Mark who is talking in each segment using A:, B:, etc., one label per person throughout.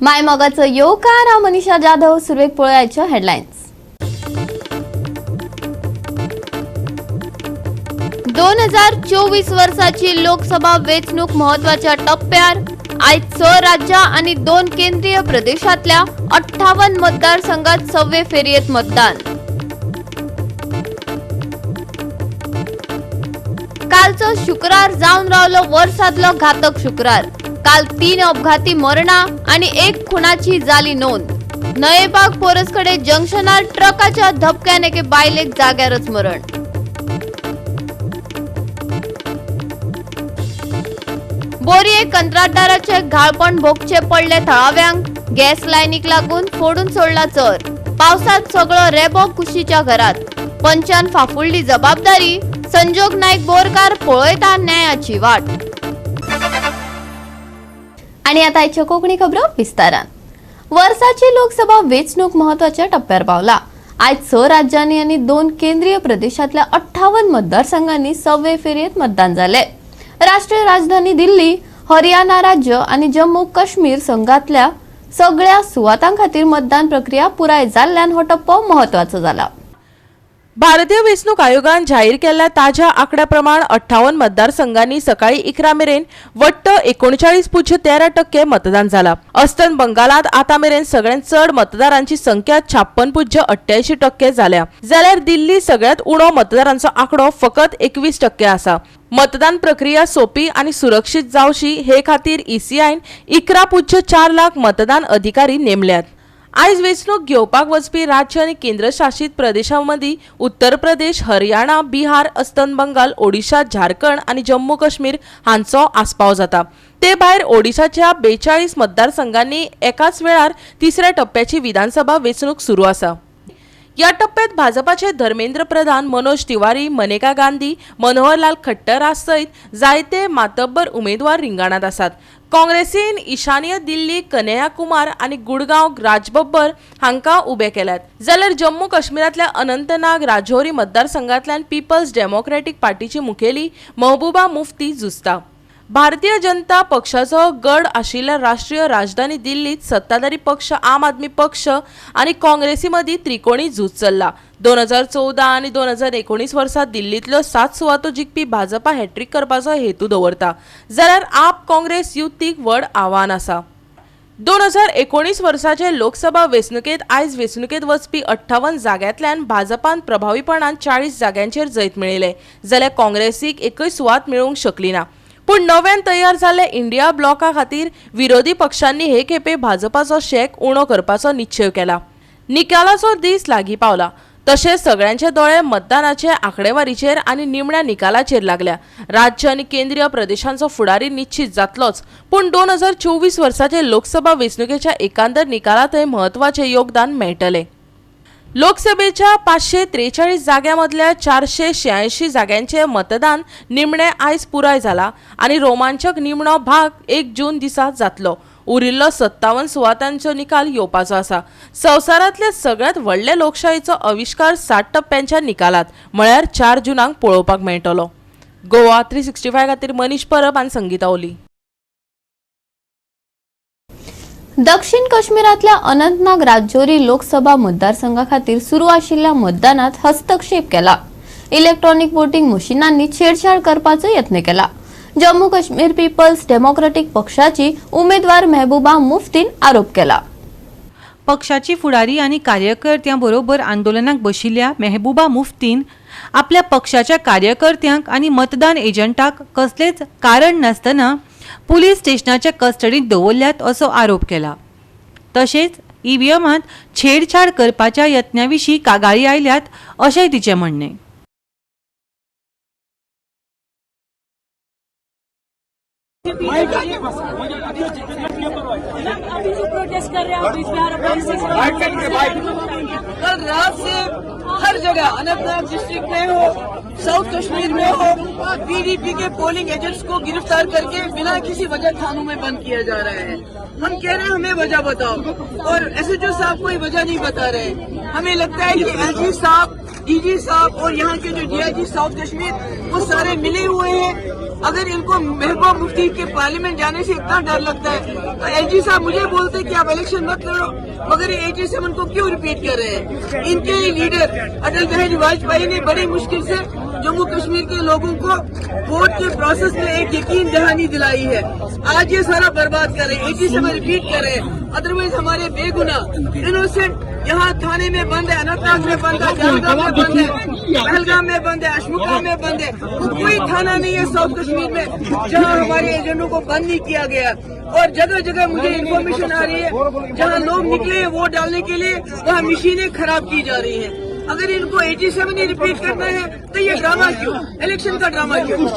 A: मायमगाचं योकार मनीषा जाधव सुरेख पोळ्याच्या हेडलाईन्स। 2024 वर्षाची लोकसभा वेचणूक महत्वाच्या टप्प्यार। आज 6 राज्य आणि 2 केंद्रीय प्रदेशातल्या 58 मतदारसंघात 6व्या फेरीत मतदान। कालचं शुक्रार जाऊन राहिलं वर्षातलं घातक शुक्रार। काल 3 अपघाती मरणा आणि 1 खुनाची झाली नोंद। नयेबाग पोरसकडे जंक्शनार ट्रकाच्या धपक्याने के बायलेक जाग्यावरच मरण। बोरिये कंत्राटदाराचे घाळपण भोगचे पडले थळाव्यांक। गॅस लाईनीक लागून फोडून सोडला चर। पावसात सगळं रेबो कुशीच्या घरात। पंचान फाफुडली जबाबदारी। संजोग नाईक बोरकार पळयता न्यायाची वाट। आणि आता आजच्या कोकणी खबरो विस्तारान। वर्षाची लोकसभा वेचणूक महत्वाच्या टप्प्यावर पावला। आज 6 राज्यांनी आणि 2 केंद्रीय प्रदेशातल्या 58 मतदारसंघांनी 6व्या फेरीत मतदान झाले। राष्ट्रीय राजधानी दिल्ली, हरियाणा राज्य आणि जम्मू काश्मीर संघातल्या सगळ्या सुवातांखातीर मतदान प्रक्रिया पुराय जाल्ल्यान हो टप्पो महत्वाचो झाला।
B: भारतीय वेचणूक आयोगान जाहीर केल्ल्या ताज्या आंकड्याप्रमाण 58 मतदारसंघांनी सकाळी 11 मेरेन वट्ट 39.13% मतदान झाला। अस्तंत बंगालात आता मेरेन सगळ्यात चड मतदारांची संख्या 56.88% झाल्या, जाल्यार दिल्ली सगळ्यात उणो मतदारांचो आंकडो फकत 21% आसा। मतदान प्रक्रिया सोपी आणि सुरक्षित जावची हे खातीर ईसीआयन 11.4 लाख मतदान अधिकारी नेमल्यात। आज वेचणूक घेवपाक वचपी राज्य आणि केंद्रशासित प्रदेशांमदी उत्तर प्रदेश, हरियाणा, बिहार, अस्तंत बंगाल, ओडिशा, झारखंड आणि जम्मू काश्मीर हांचो आस्पाव जाता। ते भायर ओडिशाच्या 42 मतदारसंघांनी एकाच वेळार 3ऱ्या टप्प्याची विधानसभा वेचणूक सुरू आसा। या टप्प्यात भाजपाचे धर्मेंद्र प्रधान, मनोज तिवारी, मनेका गांधी, मनोहरलाल खट्टर सहित जायते मातब्बर उमेदवार रिंगणात आसात। काँग्रेसीन ईशान्य दिल्ली कन्हैया कुमार आणि गुडगांव राजबब्बर हांका उबे केल्यात, जाल्यार जम्मू काश्मीरातल्या अनंतनाग राजौरी मतदारसंघातल्यान पीपल्स डेमोक्रेटिक पार्टीची मुखेली महबूबा मुफ्ती झुजता। भारतीय जनता पक्षाचो गड आशिल्ल्या राष्ट्रीय राजधानी दिल्लीत सत्ताधारी पक्ष आम आदमी पक्ष आणि काँग्रेसीमदी त्रिकोणी झूज चल्ला। 2014 आणि 2019 वर्सात दिल्लीतल्यो 7 सुवातो जिखपी भाजपा हॅट्रिक करपाचो हेतू दवरता, जाल्यार आप काँग्रेस युतीक व्हड आव्हान आसा। 2019 वर्साचे लोकसभा वेचणुकेत आयज वेचणुकेत वचपी 58 जाग्यांतल्यान भाजपान प्रभावीपणान 40 जाग्यांचेर जैत मेळयले, जाल्यार काँग्रेसीक एकय सुवात मेळूंक शकली ना। पण नव्यान तयार जाल्ल्या इंडिया ब्लॉका खातीर विरोधी पक्षांनी हे खेपे भाजपाचो शेक उणो करपाचो निश्चय केला। निकालाचो दीस लागीं पावला, तशेंच सगळ्यांचे दोळे मतदानाचे आंकडेवारीचेर आणि निमण्या निकालाचेर लागल्या। राज्य आणि केंद्रीय प्रदेशांचो फुडारी निश्चित जातलोच, पण 2024 वर्साचे लोकसभा वेचणुकेच्या एकांदर निकालातय महत्वाचे योगदान मेळटले। लोकसभेच्या 543 जाग्यांमधल्या 486 जाग्यांचे मतदान निमणे आयज पुराय झाला आणि रोमांचक निमणो भाग 1 जून दिसा जातलो। उरिल्लो 57 सुवातांचो निकाल येवपाचो आसा। संवसारांतल्या सगळ्यात व्हडले लोकशाहीचो आविष्कार 60 टप्प्यांच्या निकालात म्हळ्यार 4 जूनाक पळोवपाक मेळटलो। गोवा 365 खातीर मनीष परब आणि संगीता ओली।
A: दक्षिण काश्मीरातल्या अनंतनाग राजौरी लोकसभा मतदारसंघाखातीर सुरू आशिल्ल्या मतदानात हस्तक्षेप केला। इलेक्ट्रॉनिक वोटिंग मशीनांनी छेडछाड करपाचो यत्न केला। जम्मू काश्मीर पीपल्स डेमोक्रेटिक पक्षाची उमेदवार महबूबा मुफ्तीन आरोप केला।
C: पक्षाची फुडारी आणि कार्यकर्त्यांबरोबर आंदोलनाक बशिल्ल्या महबूबा मुफ्तीन आपल्या पक्षाच्या कार्यकर्त्यांक आणि मतदान एजंटाक कसलेच कारण नासतना पुलीस स्टेशनाच्या कस्टडीत दवरल्यात असो आरोप केला। तशेंच ईव्हीएमांत छेडछाड करपाच्या यत्नाविशीं कागाळी आयल्यात अशेंय तिचें म्हणणें।
D: कल रात से हर जगह अनंतनाग डिस्ट्रिक्ट में हो, साउथ कश्मीर में हो, पीडीपी के पोलिंग एजेंट्स को गिरफ्तार करके बिना किसी वजह थानों में बंद किया जा रहा है। हम कह रहे हैं हमें वजह बताओ, और एसएचओ साहब कोई वजह नहीं बता रहे। हमें लगता है कि एलजी साहब डीजी साहब और यहाँ के जो डीआईजी साउथ कश्मीर वो सारे मिले हुए हैं। अगर इनको महबूबा मुफ्ती के पार्लियामेंट जाने से इतना डर लगता है तो एलजी साहब मुझे बोलते कि आप इलेक्शन मत लड़ो, मगर ये 87 को क्यों रिपीट कर रहे हैं? इनके ही लीडर अटल बिहारी वाजपेयी ने बड़ी मुश्किल से जम्मू कश्मीर के लोगों को वोट के प्रोसेस में एक यकीन दहानी दिलाई है। आज ये सारा बर्बाद कर रहे हैं, 87 रिपीट कर रहे हैं। अदरवाइज हमारे बेगुना इनोसेंट यहाँ थाने में बंद है, अनंतनाग में बंद है, जलगांव में बंद है, पहलगाम में बंद है, अशमुका में बंद है। तो कोई थाना नहीं है साउथ कश्मीर में जहाँ हमारे एजेंटों को बंद नहीं किया गया। और जगह जगह मुझे इन्फॉर्मेशन आ रही है जहाँ लोग निकले हैं वोट डालने के लिए वहाँ मशीनें खराब की जा रही हैं। अगर इनको 87 ही रिपीट करना है तो ये ड्रामा क्यों, इलेक्शन का ड्रामा क्यों?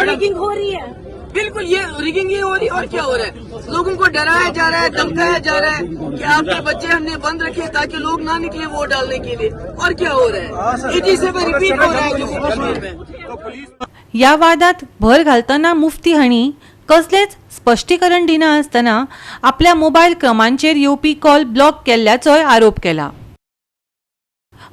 E: रिगिंग हो रही है।
D: बिल्कुल ये रिगिंग ही हो रही है। और क्या हो रहा है? लोगों को डराया जा रहा है, धमकाया जा रहा है कि आपके बच्चे हमने बंद रखे ताकि लोग ना निकले वोट डालने के लिए। और क्या हो रहा है? 87 रिपीट हो रहा है जम्मू कश्मीर में।
C: या वादात भर घालतना मुफ्ती हांणी कसलेच स्पश्टीकरण दिना आसतना आपल्या मोबायल क्रमांचेर येवपी कॉल ब्लॉक केल्ल्याचोय आरोप केला।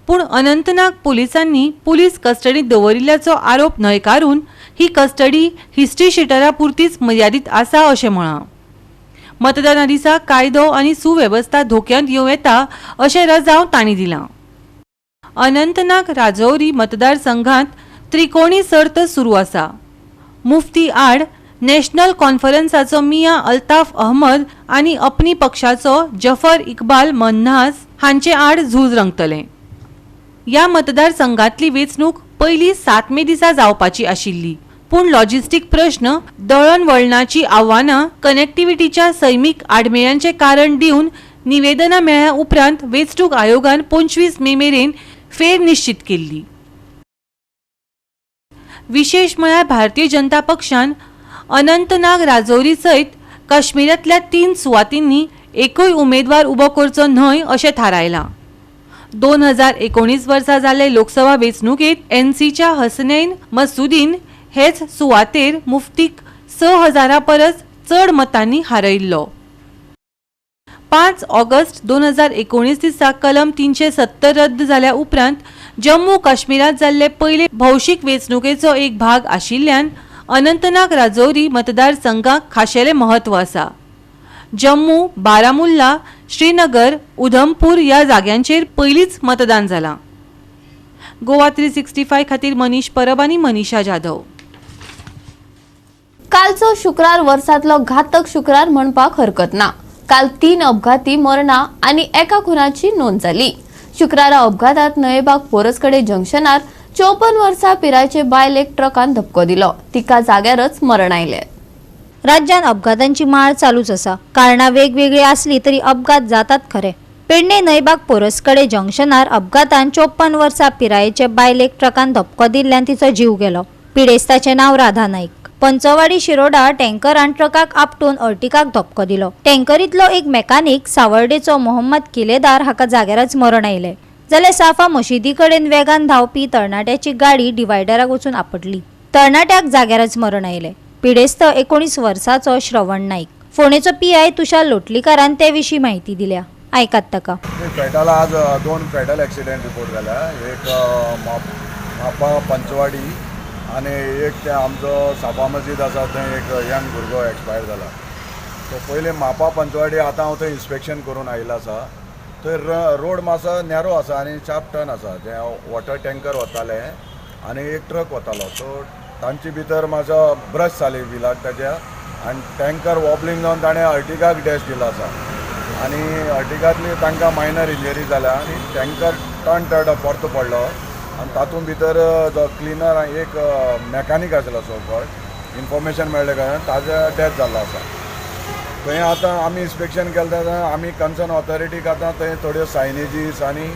C: पूण अनंतनाग पोलिसांनी पुलीस कस्टडीत दवरिल्ल्याचो आरोप न्हयकारून ही कस्टडी हिस्ट्री शीटरा पुरतीच मर्यादीत आसा अशें म्हळां। मतदाना दिसा कायदो आनी सुवेवस्था धोक्यांत येवं येता अशें रजाव तांणी दिलां। अनंतनाग राजौरी मतदारसंघात त्रिकोणी सर्त सुरू आसा। मुफ्ती आड नॅशनल कॉन्फरन्साचो मियां अल्ताफ अहमद आनी अपनी पक्षाचो जफर इकबाल मन्हास हांचे आड झूज रंगतलें। या मतदारसंघातली वेंचणूक पयली 7 मे दिसा जावपाची आशिल्ली, पूण लॉजिस्टीक प्रश्न, दळणवळणाची आव्हानां, कनेक्टिव्हिटीच्या सैमीक आडमेळ्यांचे कारण दिवन निवेदनां मेळ्ळ्या उपरांत वेंचणूक आयोगान 25 मे मेरेन फेर निश्चित केल्ली। विशेष म्हळ्यार भारतीय जनता पक्षान अनंतनाग राजौरी सयत काश्मीरांतल्या 3 सुवातींनी एकूय उमेदवार उबो करचो न्हय अशें थारायलां। 2019 वर्सा जाल्ले लोकसभा वेंचणुकेंत एनसीच्या हसनैन मसूदीन हेच सुवातेर मुफ्तीक 6000 परस चड मतांनी हारयल्लो। 5 ऑगस्ट 2019 दिसा कलम 370 रद्द जाल्या उपरांत जम्मू काश्मीरात जाल्ले पयले भौशीक वेंचणुकेचो एक भाग आशिल्ल्यान अनंतनाग राजौरी मतदारसंघाक खाशेलें महत्व आसा। जम्मू, बारामुल्ला, श्रीनगर, उधमपूर ह्या जाग्यांचेर पयलींच मतदान जालां। गोवा 365 खातीर मनीष परब आनी मनीषा जाधव।
A: कालचो शुक्रार वर्सातलो घातक शुक्रार म्हणपाक हरकत ना। काल 3 अपघाती मरणां आनी एका खुनाची नोंद जाली। शुक्रारा अपघातात नयेबाग पोरसकडे जंक्शनार 54 वर्सां पिरायेचे बायलेक ट्रकान धपको दिलो, तिका जाग्यारच मरण आयले।
E: राज्यात अपघातांची माळ चालूच असा। कारणां वेगवेगळी असली तरी अपघात जातात खरे। पेडणे नयबाग पोरसकडे जंक्शनार अपघातान 54 वर्सां पिरायेचे बायलेक ट्रकान धपको दिल्ल्यान तिचो जीव गेलो। पिडेस्ताचे नाव राधा नाईक। पंचवाडी शिरोडा टँकरान ट्रकाक आपटून अर्टिकाक धपको दिलो। टँकरीतलो एक मेकॅनिक सावर्डेचो मोहम्मद किलेदार हाका जाग्यारच मरण आयले। जाल्यार साफा मशिदी कडेन वेगान धांवपी तरणाट्याची गाडी डिवायडराक वचून आपटली। तरणाट्याक जाग्यारच मरण आयले। पिडेस्त 19 वर्साचो श्रवण नाईक। फोंडेचो पीआय तुषार लोटलीकारान ते विशीं माहिती दिल्या, आयकात ताका।
F: फेटाला आज 2 फेटल एक्सिडेंट रिपोर्ट जाल्या। एक म्हापा पंचवाडी आनी एक आमचो सापा मस्जिद आसा थंय एक यंग भुरगो एक्सपायर जाला। सो पयलीं म्हापा पंचवाडी आतां हांव थंय इन्स्पेक्शन करून आयिल्लो आसा। थंय रोड मातसो नॅरो आसा आनी शार्प टर्न आसा, जे वॉटर टँकर वताले आनी एक ट्रक वतालो। सो तांचे भितर म्हाजो ब्रश जाली व्हिलार ताच्या आनी टँकर वॉबलिंग जावन ताणें अर्टिगाक डॅश दिलो आसा आनी अर्टिगांतली तांकां मायनर इंजरी जाल्या आनी टँकर टर्न परतो पडलो आनी तातूंत भितर जो क्लिनर एक मॅकॅनीक आसलो सोकॉल्ड इन्फॉर्मेशन मेळ्ळे काय ताजो डॅथ जाल्लो आसा। थंय आतां आमी इन्स्पेक्शन केलें तेन्ना आमी कन्सर्न ऑथॉरिटीक आतां थंय थोड्यो सायनेजीस आनी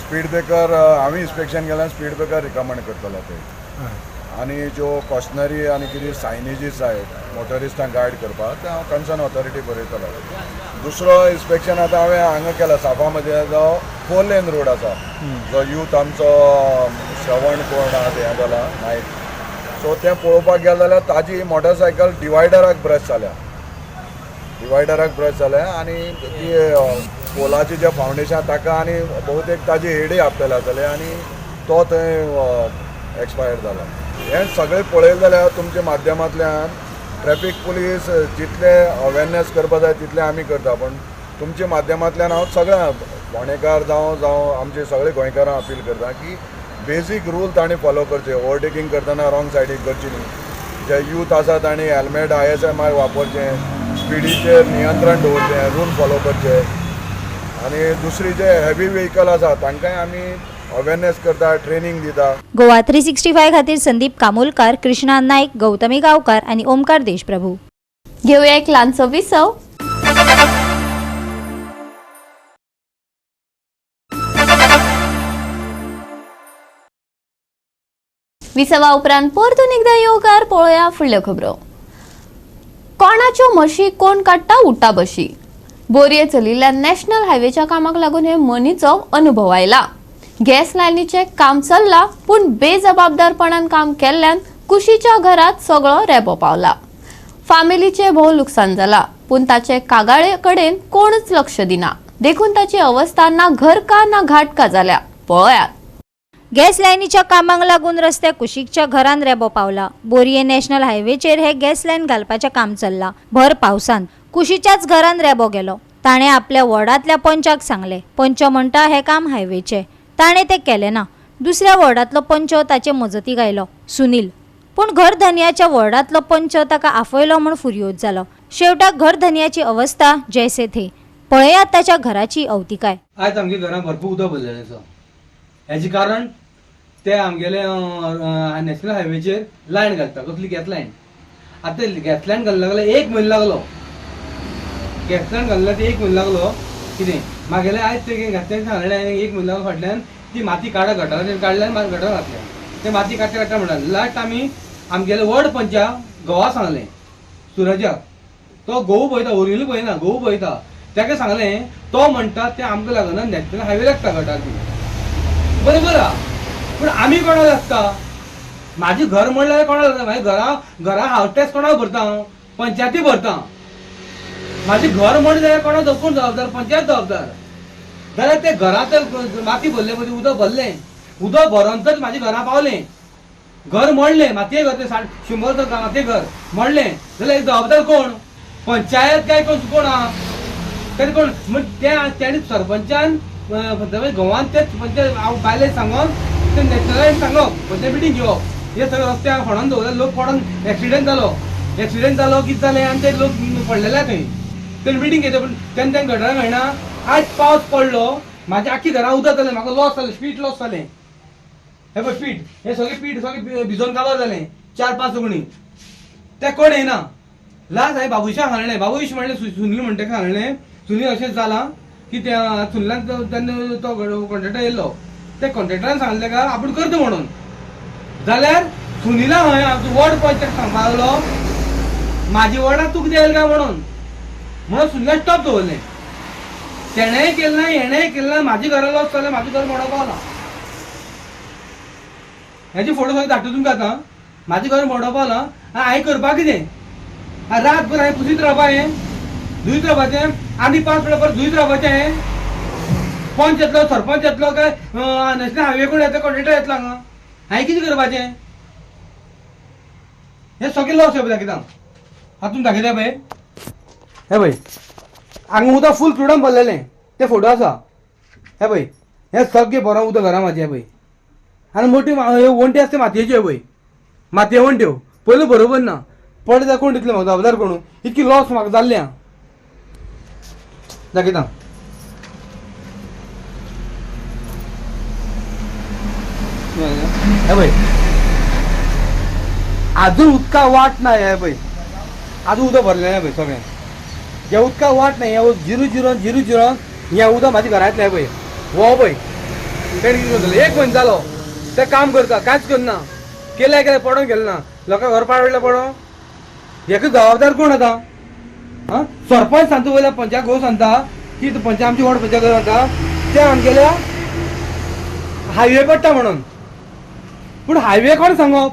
F: स्पीड ब्रेकर हांवें इन्स्पेक्शन केलें, स्पीड ब्रेकर रिकमेंड करतलो थंय आनी ज्यो कॉशनरी आनी कितें सायनेजीस जाय मोटरिस्टांक गायड करपाक ते हांव कन्सर्न ऑथॉरिटी बरयतलो। दुसरो इन्स्पेक्शन आतां हांवें हांगा केला साफा मध्ये जो 4 लेन रोड आसा, जो यूथ आमचो श्रवण कोण हें जाला नायक, सो तें पळोवपाक गेले जाल्यार ताजी मोटरसायकल डिवायडराक ब्रश जाल्या आनी ती पोलाचे जे फावंडेशन ताका आनी बहुतेक ताजी हेडे आपल्याला जातले आनी तो थंय एक्सपायर जाला. हें सगळें पळयलें जाल्यार तुमच्या माध्यमांतल्यान ट्रॅफिक पुलीस जितले अवेरनेस करपा जाय तितलें आमी करता, पण तुमच्या माध्यमांतल्यान हांव सगळ्या फोंडेकार जावं आमचे सगळे गोंयकारांक अपील करता की बेसीक रूल तांणी फॉलो करचे. ओवरटेकिंग करतना रॉंग सायडीक करची न्ही. जे यूथ आसा तांणी हेल्मेट ISMI वापरचें, स्पिडीचेर नियंत्रण दवरचें, रूल फॉलो करचे. आनी दुसरी जे हेवी व्हेकल आसा तांकांय आमी अवेरनेस करता, ट्रेनिंग दिता.
E: गोवा 365 खातीर संदीप कामोलकार, कृष्णा नाईक, गौतमी गांवकार आणि ओमकार देशप्रभू.
A: घेऊया एक ल्हानसो विसव. विसवा उपरांत परतून एकदा येवकार पळोवया फुडल्यो खबरो. कोणाच्यो म्हशी कोण काडटा उठा बशी. बोरये चलिल्ल्या नॅशनल हायवेच्या कामाक लागून हे मनीचो अनुभव आयला. गॅस लायनीचे काम चल्ला, पूण बेजबाबदारपणान काम केल्ल्यान कुशीच्या घरात सगळो रेबो पावला. फामिलीचे भोव लुकसाण जाला, पूण ताचे कागाळे कडेन कोणच लक्ष दिना. देखून ताची अवस्था ना घर का ना घाट का जाल्या. पळयात.
E: गॅस लायनीच्या कामाक लागून रस्त्या कुशीकच्या घरान रेबो पावला. बोरये नॅशनल हायवेचेर हे गॅस लायन घालपाचें काम चल्लां. भर पावसान कुशीच्याच घरान रेबो गेलो. ताणें आपल्या वॉर्डांतल्या पंचाक सांगलें. पंच म्हणटा हे काम हायवेचें. ताणें तें केलें ना. दुसऱ्या वॉर्डांतलो पंच ताचे मजतीक आयलो, सुनील. पूण घरधन्याच्या वॉर्डांतलो पंच ताका आफयलो म्हूण फुर्योज जालो. शेवटाक घरधन्याची अवस्था जैसे थे. पळयात ताच्या घराची अवतिकाय.
G: आज आमगे घरां भरपूर उदक भरलेलें आसा. हेजें कारण ते आमगेले नॅशनल हायवेचेर लायन घालता. कसली गॅस लायन. आतां गॅस लायन घालूंक लागलो 1 म्हयनो लागलो. गॅस लायन घालूंक ते 1 म्हयनो लागलो. कितें मागेले आयज ते गॅस लायन सांगलें 1 म्हयनो लागलो. फाटल्यान ती माती काडा गटाराचेर काडल्यान गटार घातल्या. ते माती काडटा म्हणून लास्ट आमी आमगेले वॉर्ड पंचा घोवा सांगलें सुरजाक. तो घोव पळयता, ओरिजिनल पळयना, घोव पळयता. ताका सांगलें. तो म्हणटा ते आमकां लागना नॅशनल हायवे लागता गटार ती. बरोबर आहा. पूण आमी कोणाक लागता. म्हाजें घर म्हणल्यार कोणाक लागता. म्हाज्या घरा हावस टॅक्स कोणाक भरता. पंचायती भरता. म्हाजें घर म्हणलें जाल्यार कोणाक कोण जबाबदार. पंचायत जबाबदार. जाल्यार ते घरांत माती भरले पळय, उदक भरलें. उदक भरोन तर म्हाज्या घरा पावलें. घर मोडलें. मातये घर ते 100 मातये घर मोडलें जाल्यार जबाबदार कोण. पंचायत काय कोण आहा. तरी कोण तेणी सरपंचान गोवान ते बायले सांगोन ते नॅशनलायन सांगप. पंचायत मिटींग घेवप. हे सगळे रस्त्याक फोडोन दवरले. लोक फोडोन एक्सिडेंट जालो कितें जालें आनी ते लोक पडलेले थंय. ते मिटींग घेता पूण तेन्ना घडना मेळना. आज पावस पडलो. म्हाज्या आख्खी घरां उदक जालें. म्हाका लॉस जालें. पीठ लॉस जालें. हे पळय पीठ. हे सगळें पीठ सगळें भिजोन काबार जालें. 4-5 उगणी. ते कोण येना. लास्ट हांवें बाबुशाक सांगलें. बाबुश म्हणलें सुनील म्हणटा सांगलें. सुनील अशेंच जालां की त्या सुनीलान तेन्ना तो कॉन्ट्रॅक्टर येयल्लो. ते कॉन्ट्रॅक्टरान सांगलें का आपूण करता म्हणून. जाल्यार सुनीला हांवें आमचो वॉर्ड पंचाक सांगपाक लागलो म्हाजी वॉर्डाक तुका देल काय म्हणून सुनीला स्टॉप दवरलें. तेणेंय केलें ना हेणेंय केलें ना. म्हाज्या घरा लॉस जालें. म्हाजें घर मोडो पावलां. हेजे फोटो सगळे धाडटा तुमकां आतां. म्हाजें घर मोडो पावलां. हांवें करपाक कितें. रातभर हांवें पुसीत रावपाचें. धुयत रावपाचें. आनी 5 मिनटां परत धुयत रावपाचें. पंच येतलो, सरपंच येतलो काय नॅशनल हायवे कोण येतलो, कॉन्ट्रॅक्टर येतलो हांगा. हांवें कितें करपाचें. हे सगळे लॉस हे पळय दाखयता. हातून दाखयता पळय. हे पळय हांगा उदक फूल तुडून भरलेलें. ते फोटो आसा. हे पळय हे सगळे बरो उदक घरा म्हाजे. हे पळय आनी मोठी वणटी आसता मातयेच्यो. हे पळय मातये वणट्यो. पयलीं बरोबर ना. पडले जाल्यार कोण दितले म्हाका जबाबदार कोण. इतकी लॉस म्हाका जाल्ले आहा. दाखयता. हे पळय अजून उदका वाट ना. हे पळय अजून उदक भरलेलें. हे पळय सगळें हे उदका वाट नाही. हे 0-0 हे उदक म्हाज्या घरा येतलें. हे पळय हो पळय तेणी कितें जालें 1 म्हयनो जालो. ते काम करता कांयच करना. केलें पडोन गेलें ना. लोकांक घर पाडलें पडो. हेका जबाबदार कोण आतां. सरपंच सांगता वयल्या पंचाक घोव सांगता की पंच आमची वॉर्ड पंचाक सांगता ते आमगेल्या हायवे पडटा म्हणून. पूण हायवे कोण सांगप.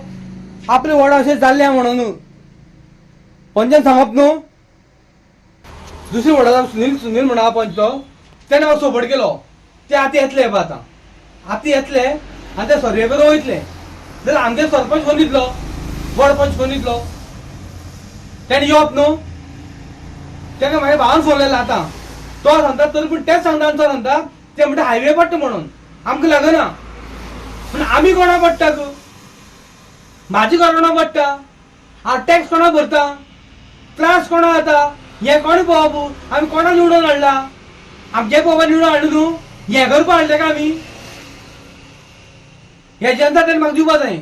G: आपले वॉर्ड अशें जाल्लें म्हणून पंचान सांगप न्हू. दुसरी वॉर्डाक सुनील म्हणा पंच तो त्याने म्हाका सपोर्ट केलो ते आतां येतले पळय आतां येतले आनी ते सर्वे करून वयतले जाल्यार आमगे सरपंच कोण दितलो वडपंच कोण दितलो तेणे येवप न्हू तेका म्हाज्या भावान फोन लायला आतां तो सांगता तरी पूण तेच सांगता आनी तो सांगता ते म्हणटा हायवे पडटा म्हणून आमकां लागना पूण आमी कोणा पडटा भाजी कोणा पडटा हांव टॅक्स कोणा भरता त्रास कोणा जाता हे कोण पळोवप आमी कोणा निवडून हाडला आमचे पळोवपा निवडून हाडूं न्हू हे करपा हाडले का आमी हे जनता तेणे म्हाका दिवपा जाय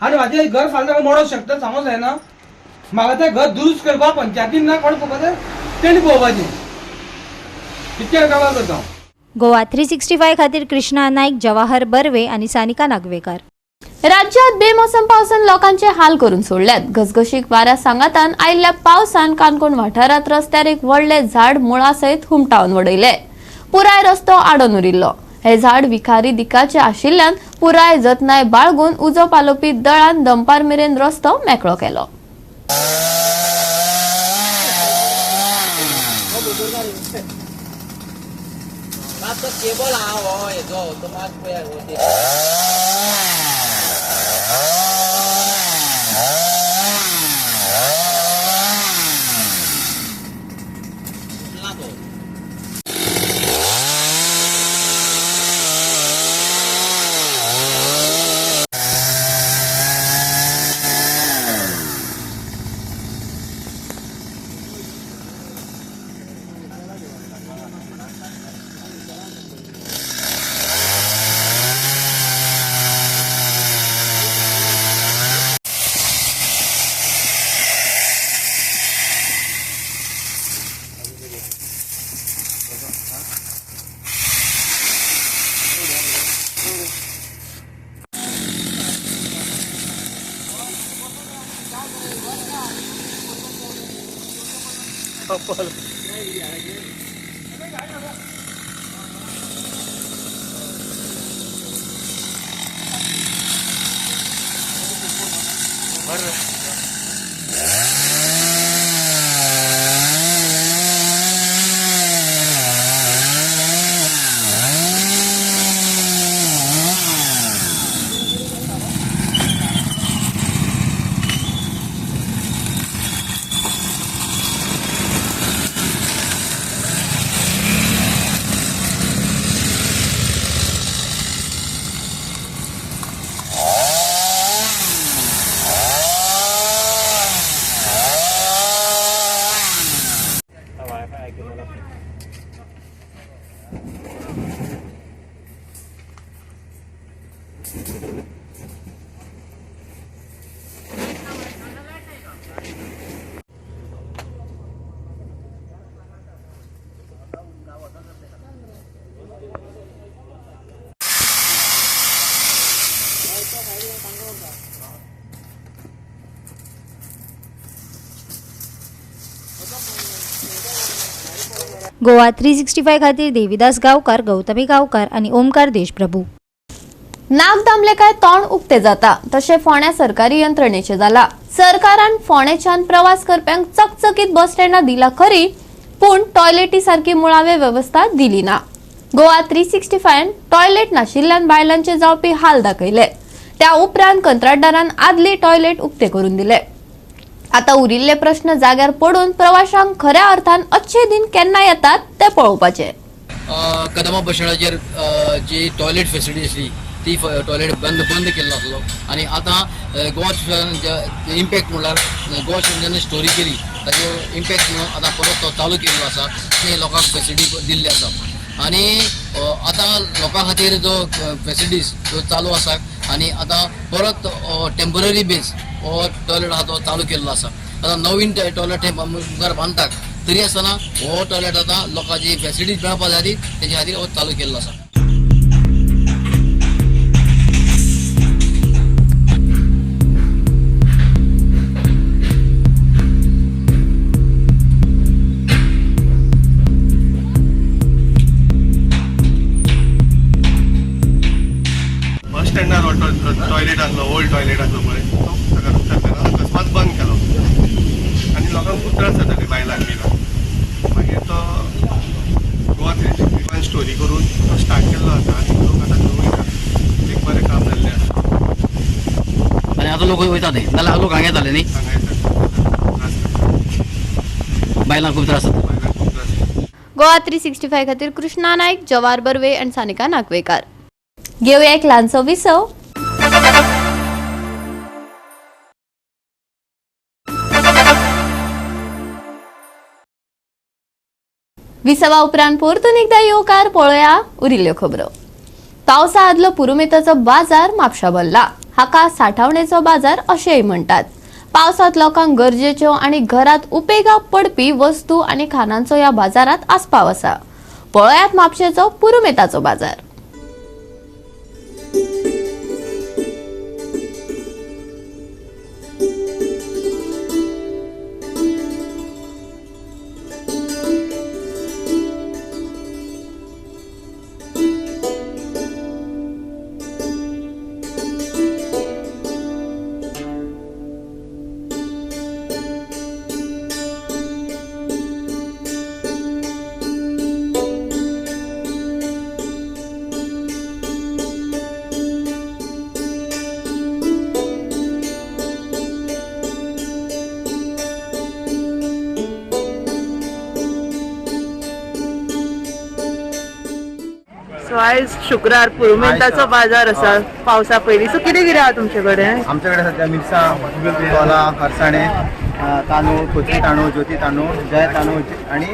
G: आनी म्हाजें घर फाल्यां मोडोवंक शकता सांगूंक जायना म्हाका तें घर दुरुस्त करपा पंचायतीन ना कोण पळोवपाचें तेणी पळोवपाचें इतकें कामां करता हांव.
E: गोवा 365 खातीर कृष्णा नाईक, जवाहर बर्वे आणि सानिका नागवेकर.
A: राज्यात बेमोसम पावसान लोकांचे हाल करून सोडल्यात. घसघशीत वाऱ्या सांगातान आयिल्ल्या पावसान काणकोण वाठारात रस्त्यार एक व्हडले झाड मुळा सयत हुमटावन वडयले. पुराय रस्तो आडोन उरिल्लो. हे झाड विखारी दिकाचे आशिल्ल्यान पुराय जतनाय बाळगून उजो पालोवपी दळान दंपार मेरेन रस्तो मेकळो केलो.
D: केबल हा हेजो तो मात पळय
E: गोवा 365 खातीर देविदास गांवकार, गौतमी गांवकार आणि ओमकार देशप्रभू.
A: नाक दामले काय तोंड उक्ते जाता तशें फोंड्या सरकारी यंत्रणेचे जाला. सरकारान फोंडेच्यान प्रवास करप्यांक चकचकीत बस स्टँडां दिला खरी पूण टॉयलेटी सारकी मुळावे व्यवस्था दिली ना. गोवा 365 टॉयलेट नाशिल्ल्यान बायलांचे जावपी हाल दाखयले. त्या उपरांत कंत्राटदारान आदली टॉयलेट उक्ते करून दिले. आता उरिल्ले प्रश्न जाग्यार पडून प्रवाशांक खऱ्या अर्थान अच्छे दिन केन्ना येतात ते पळोवपाचे.
H: कदमा बस स्टँडाचेर जी टॉयलेट फेसिलिटी आसली ती टॉयलेट बंद केल्लो आसलो आनी आतां गोवा इम्पॅक्ट म्हणल्यार गोवा जेन्ना स्टोरी केली ताचो इम्पॅक्ट म्हणून आतां परत तो चालू केल्लो आसा ते लोकांक फेसिलिटी दिल्ली आसा आनी आतां लोकां खातीर जो फेसिलिटीज जो चालू आसा आनी आतां परत टेम्पररी बेज हो टॉयलेट आहा तो चालू केल्लो आसा. आतां नवीन टॉयलेट हे मुखार बांदतात तरी आसतना हो टॉयलेट आतां लोकांची फेसिलिटीज मेळपा जाय तेच्या खातीर हो चालू केल्लो आसा.
I: बस स्टँडार टॉयलेट आसलो ओल्ड टॉयलेट आसलो पळय तो सरकारान अकस्मात बंद केलो आनी लोकांक खूब त्रास जाताले बायलांक बिलांक. मागीर तो गोवा फेसबुकान स्टोरी करून तो स्टार्ट केल्लो आसा आनी लोक आतां थंय वयता. एक बरें काम जाल्लें आसा.
H: आनी आतां लोक वयता ते नाल्यार लोक हांगा येताले न्ही, बायलांक खूब त्रास जाता.
I: खूब त्रास.
A: गोवा 365 खातीर कृष्णा नायक, जवार बर्वे आणि सानिका नागवेकर. घेऊया एक ल्हानसो विसव. विसवा उपरांत परतून एकदा येवकार पळोवया उरिल्ल्यो खबरो. पावसा आदलो पुरुमेताचो बाजार म्हापशा भरला. हाका साठवणेचो बाजार अशेंय म्हणटात. पावसात लोकांक गरजेच्यो आणि घरात उपेगाक पडपी वस्तू आणि खाणांचो ह्या बाजारात आस्पाव आसा. पळोवयात म्हापशेचो पुरुमेताचो बाजार.
J: सो आयज शुक्रार पुरुमेंताचो बाजार आसा पावसा पयलीं. सो कितें कितें आहा तुमचे कडेन?
K: आमचे कडेन सध्या मिरसांग, तोला, अळसाणे, तांदूळ, कोथरी तांदूळ, ज्योती तांदूळ, जय तांदूळ आणि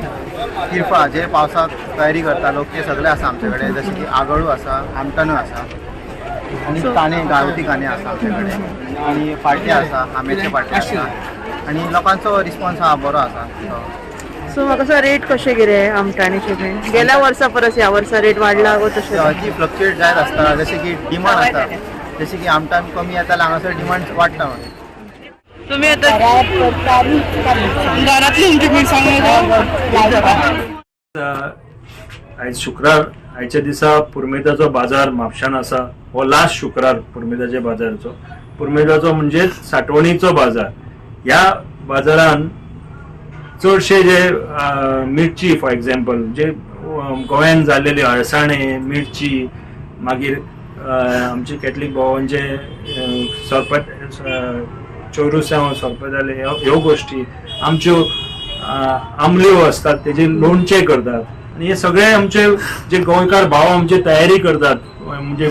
K: तिरफळा जे पावसाक तयारी करता लोक ते सगळे आसा आमचे कडेन. जशें की आगळू आसा, आमटाणू आसा आणि कांदे, गांवठी कांदे आसा आमचे कडेन आणि पाट्टे आसा, आंब्याचे पाट्टे आसा आणि लोकांचो रिस्पॉन्स हा बरो आसा.
J: सो म्हाका असो रेट कशें कितें आमटाणीचे बीन? गेल्या वर्सा परस ह्या वर्सा रेट वाडला गो तशें?
K: ती फ्लक्च्युएट जायत आसता. जशें की डिमांड आसता, जशें की आमटाण कमी येता जाल्यार हांगासर डिमांड वाडटा.
J: तुमी आतां घरांतली तुमची मिरसांग
L: आयज शुक्रार, आयच्या दिसा पुरुमेताचो बाजार म्हापशान आसा. हो लास्ट शुक्रार पुरुमेताच्या बाजाराचो. पुरुमेताचो म्हणजे साठवणीचो बाजार. ह्या बाजारान चडशे जे मिरची फॉर एक्झाम्पल जे गोंयान जाल्लेले अळसाणे, मिरची, मागीर आमचे कॅथलीक भावांचे चोरुसांव सोरपताले ह्यो गोश्टी, आमच्यो आमल्यो असतात तेजे लोणचे करतात आणि हे सगळे आमचे जे गोंयकार भाव आमचे तयारी करतात, म्हणजे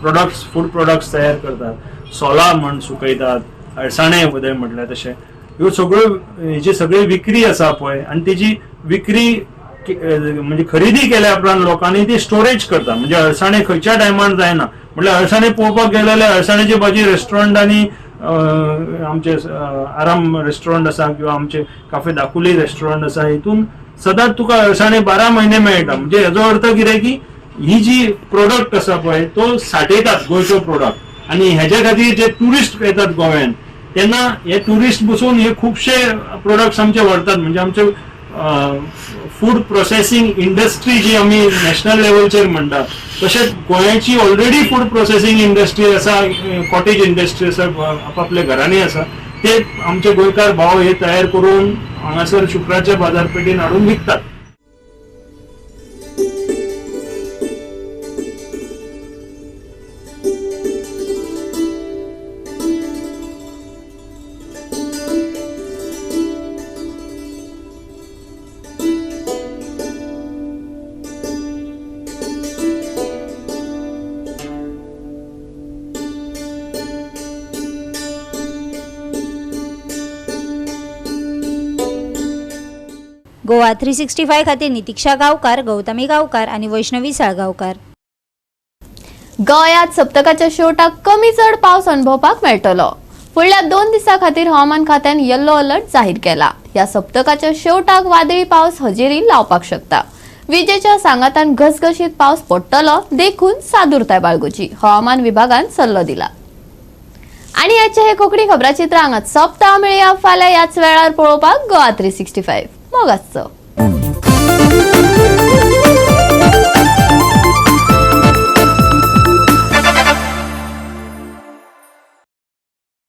L: प्रोडक्ट्स, फूड प्रोडक्ट्स तयार करतात. सोला म्हण सुकयतात, अळसाणे बदल म्हटल्यार तशें ह्यो सगळ्यो हेची सगळी विक्री आसा पळय आणि तेजी विक्री म्हणजे खरेदी केल्या उपरांत लोकांनी ती स्टोरेज करता. म्हणजे अळसाणे खंयच्या टायमार जायना. म्हटल्यार अळसाणे पळोवपाक गेले जाल्यार अळसाण्याची भाजी रेस्टॉरंटांनी आमचे आराम रेस्टॉरंट आसा किंवा आमचे काफे दाकुली रेस्टॉरंट आसा, हितून सदांच तुका अळसाणे 12 म्हयने मेळटा. म्हणजे हेजो अर्थ कितें की ही जी प्रोडक्ट आसा पळय तो साठयतात गोंयचो प्रोडक्ट आणि हेच्या खातीर जे ट्युरिस्ट येतात गोंयान तेन्ना हे ट्युरिस्ट बसून हे खुबशे प्रोडक्ट्स आमचे व्हरतात. म्हणजे आमचे फूड प्रोसेसिंग इंडस्ट्री जी आमी नॅशनल लेवलचेर म्हणटा तशेंच गोंयाची ऑलरेडी फूड प्रोसेसिंग इंडस्ट्री आसा, कॉटेज इंडस्ट्री आसा, आपापल्या घरांनी आसा. ते आमचे गोंयकार भाव हे तयार करून हांगासर शुक्रारच्या बाजारपेठेन हाडून विकतात.
E: गोवा 365 खातीर नितीक्षा गांवकार, गौतमी गांवकार आणि वैष्णवी साळगांवकार.
A: गोंयांत सप्तकाच्या शेवटाक कमी चड पावस अनुभवपाक मेळटलो. फुडल्या 2 दिसां खातीर हवामान खात्यान येल्लो अलर्ट जाहीर केला. ह्या सप्तकाच्या शेवटाक वादळी पावस हजेरी लावपाक शकता. विजेच्या सांगातान घसघशीत पावस पडटलो देखून सादुरताय बाळगुची हवामान विभागान सल्लो दिला. आणि याचे हे कोंकणी खबराचित्र हांगाच सोंपता. मेळया फाल्यां याच वेळार पळोवपाक गोवा 365 मोगाचो.